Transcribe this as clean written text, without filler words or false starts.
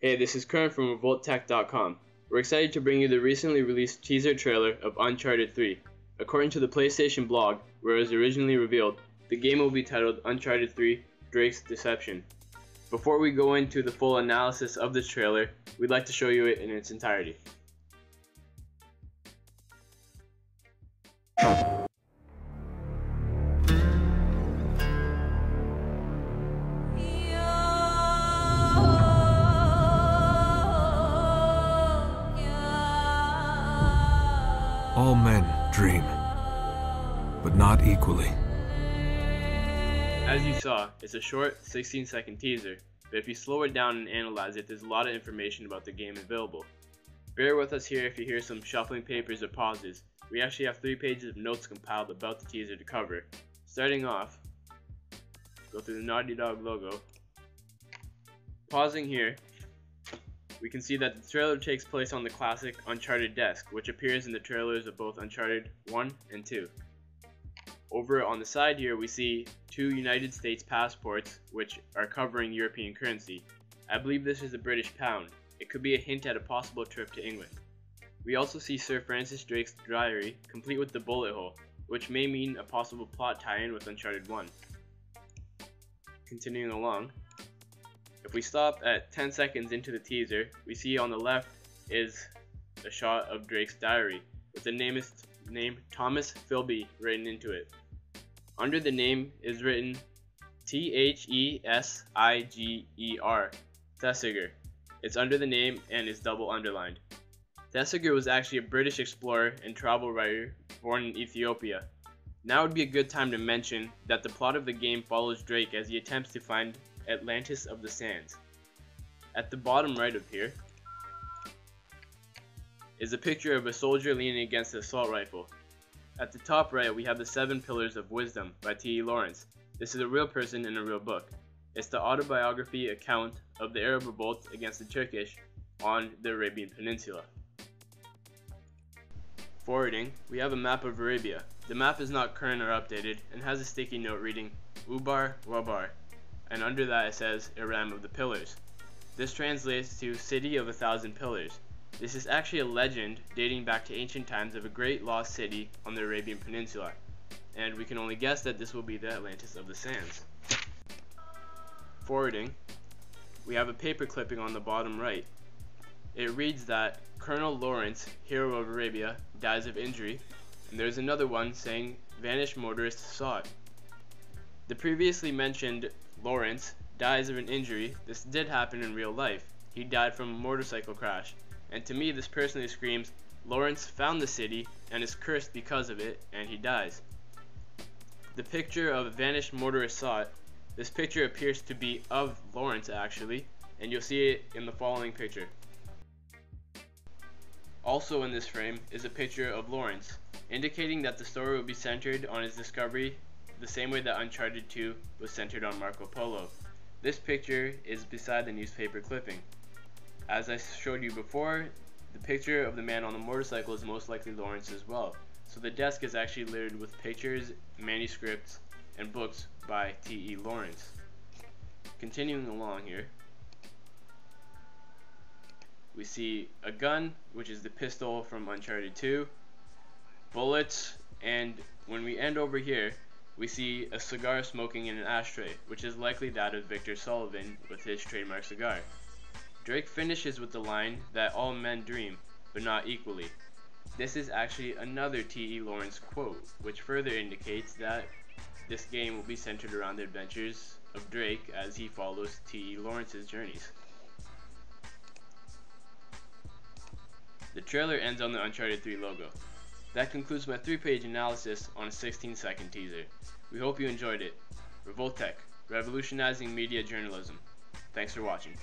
Hey, this is Kern from RevoltTech.com. We're excited to bring you the recently released teaser trailer of Uncharted 3. According to the PlayStation blog, where it was originally revealed, the game will be titled Uncharted 3: Drake's Deception. Before we go into the full analysis of this trailer, we'd like to show you it in its entirety. All men dream, but not equally. As you saw, it's a short 16-second teaser, but if you slow it down and analyze it, there's a lot of information about the game available. Bear with us here if you hear some shuffling papers or pauses. We actually have 3 pages of notes compiled about the teaser to cover. Starting off, go through the Naughty Dog logo. Pausing here, we can see that the trailer takes place on the classic Uncharted desk, which appears in the trailers of both Uncharted 1 and 2. Over on the side here, we see 2 United States passports, which are covering European currency. I believe this is the British pound. It could be a hint at a possible trip to England. We also see Sir Francis Drake's diary, complete with the bullet hole, which may mean a possible plot tie-in with Uncharted 1. Continuing along, if we stop at 10 seconds into the teaser, we see on the left is a shot of Drake's diary with the name Thomas Philby written into it. Under the name is written Thesiger, Thesiger. It's under the name and is double underlined. Thesiger was actually a British explorer and travel writer born in Ethiopia. Now would be a good time to mention that the plot of the game follows Drake as he attempts to find Atlantis of the Sands. At the bottom right of here is a picture of a soldier leaning against an assault rifle. At the top right, we have the 7 Pillars of Wisdom by T.E. Lawrence. This is a real person in a real book. It's the autobiography account of the Arab revolt against the Turkish on the Arabian Peninsula. Forwarding, we have a map of Arabia. The map is not current or updated and has a sticky note reading Ubar Wabar, and under that it says Iram of the Pillars. This translates to City of 1,000 Pillars. This is actually a legend dating back to ancient times of a great lost city on the Arabian Peninsula, and we can only guess that this will be the Atlantis of the Sands. Forwarding, we have a paper clipping on the bottom right. It reads that Colonel Lawrence, hero of Arabia, dies of injury, and there's another one saying vanished motorist sought. The previously mentioned Lawrence dies of an injury. This did happen in real life. He died from a motorcycle crash, and to me this personally screams Lawrence found the city and is cursed because of it, and he dies. The picture of vanished motorist sought, this picture appears to be of Lawrence actually, and you'll see it in the following picture. Also in this frame is a picture of Lawrence, indicating that the story will be centered on his discovery the same way that Uncharted 2 was centered on Marco Polo. This picture is beside the newspaper clipping. As I showed you before, the picture of the man on the motorcycle is most likely Lawrence as well. So the desk is actually littered with pictures, manuscripts, and books by T.E. Lawrence. Continuing along here, we see a gun, which is the pistol from Uncharted 2, bullets, and when we end over here, we see a cigar smoking in an ashtray, which is likely that of Victor Sullivan with his trademark cigar. Drake finishes with the line that all men dream, but not equally. This is actually another T.E. Lawrence quote, which further indicates that this game will be centered around the adventures of Drake as he follows T.E. Lawrence's journeys. The trailer ends on the Uncharted 3 logo. That concludes my 3-page analysis on a 16-second teaser. We hope you enjoyed it. RevoltTech, revolutionizing media journalism. Thanks for watching.